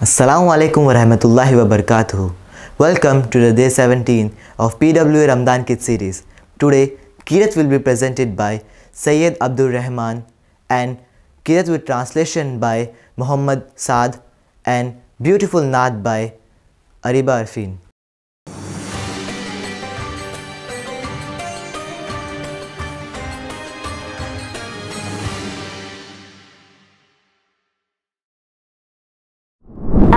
Assalamu alaikum wa rahmatullahi wa barakatuhu. Welcome to the day 17 of PWA Ramadan Kids series. Today, Kirat will be presented by Sayyid Abdul Rahman and Kirat with translation by Muhammad Saad and beautiful Naat by Ariba Arfin.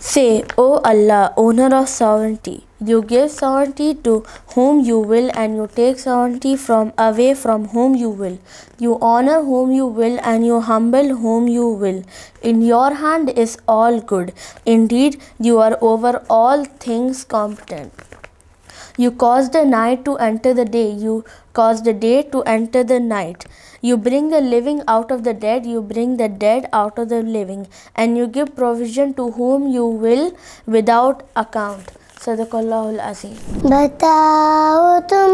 Say, O Allah, owner of sovereignty, you give sovereignty to whom you will and you take sovereignty from away from whom you will. You honor whom you will and you humble whom you will. In your hand is all good. Indeed, you are over all things competent. You cause the night to enter the day. You cause the day to enter the night. You bring the living out of the dead. You bring the dead out of the living. And you give provision to whom you will without account. Sadaqallahul Azim. बताओ तुम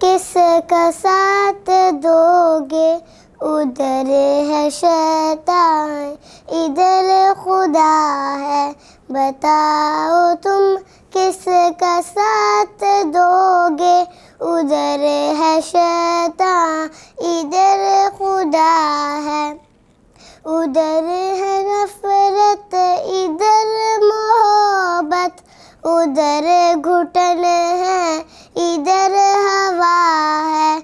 किसका साथ दोगे, उधर है शैतान इधर खुदा है. बताओ तुम किसका साथ दोगे, उधर है शैतान इधर खुदा है. उधर है नफरत इधर मोहब्बत, उधर घुटन है इधर हवा है.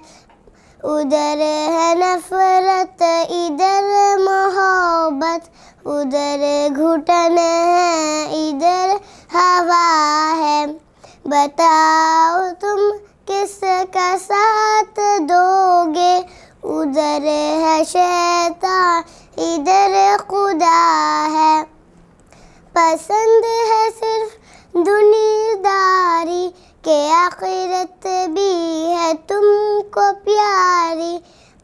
उधर है नफरत इधर मोहब्बत, उधर घुटन है इधर हवा है. बताओ तुम किसका साथ दोगे, उधर है शैतान इधर खुदा है. पसंद है सिर्फ दुनियादारी के आखिरत भी है तुमको प्यारी.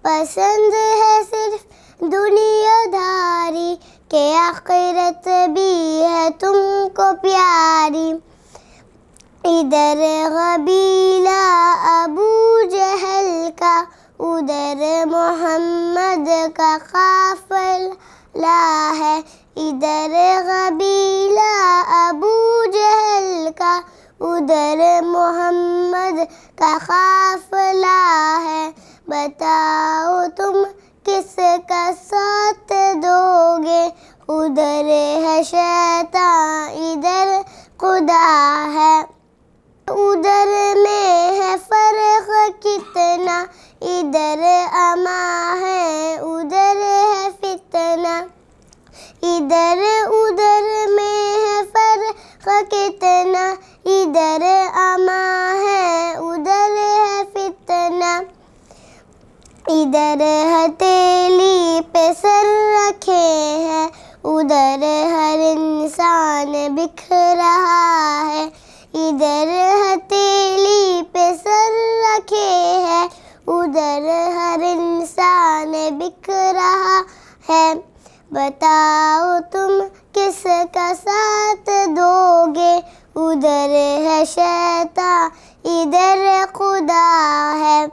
पसंद है सिर्फ दुनियादारी के आखिरत भी है तुमको प्यारी. इधर कबीला अबू जहल का, उधर मोहम्मद का काफिला है. इधर कबीला अबू जहल का, उधर मोहम्मद का काफिला है. बताओ तुम किसका साथ दोगे, उधर है शैतान इधर खुदा है. उधर में है फर्क कितना, इधर अमा है उधर है फितना. इधर उधर में है फर्क कितना, इधर अमा है उधर है फितना, इधर हथेली पे सर रखे हैं उधर हर इंसान बिखर रहा है, इधर हथेली पे सर रखे हैं उधर हर इंसान बिखर रहा है। बताओ तुम किसका साथ दोगे, उधर है शैतान इधर खुदा है,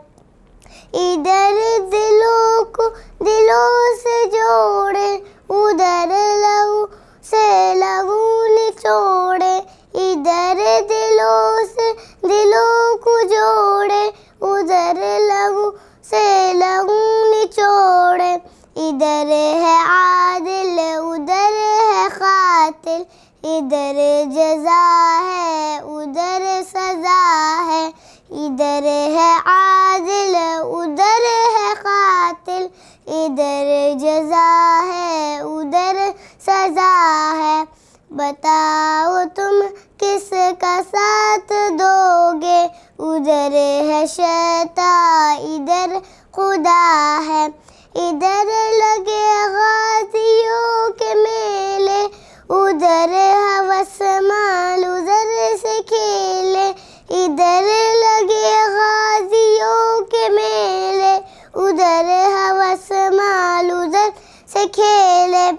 इधर दिलों को दिलों से जोड़े उधर लहू से लहू निचोड़े, इधर दिलों से दिलों को जोड़े उधर लहू से लहू निचोड़े, इधर है आदिल उधर है कातिल, इधर जज़ा है उधर सज़ा है, इधर है आदिल उधर है कातिल, इधर जज़ा है उधर सज़ा है। बताओ तुम किसका साथ दोगे, उधर है शैतान इधर खुदा है, इधर लगे गाजियों के मेले उधर हवस माल उधर से खेले, इधर लगे गाजियों के मेले उधर हवस माल उधर से खेले।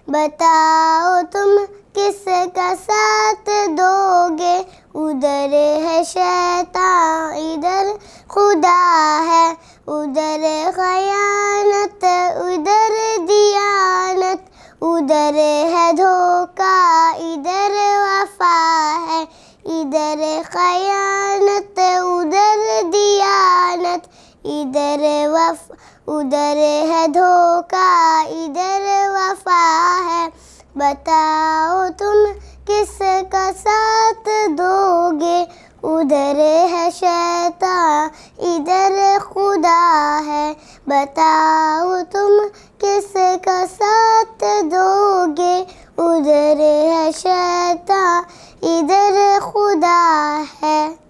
बताओ तुम किसका साथ दोगे, उधर है शैतान इधर खुदा है, उधर खयानत उधर दियानत, उधर है धोखा इधर वफा है, इधर खयानत उधर दियानत, उधर है धोखा इधर वफा है। बताओ तुम किसका साथ दोगे, उधर है शैतान इधर खुदा है। बताओ तुम किसका साथ दोगे, उधर है शैतान इधर खुदा है।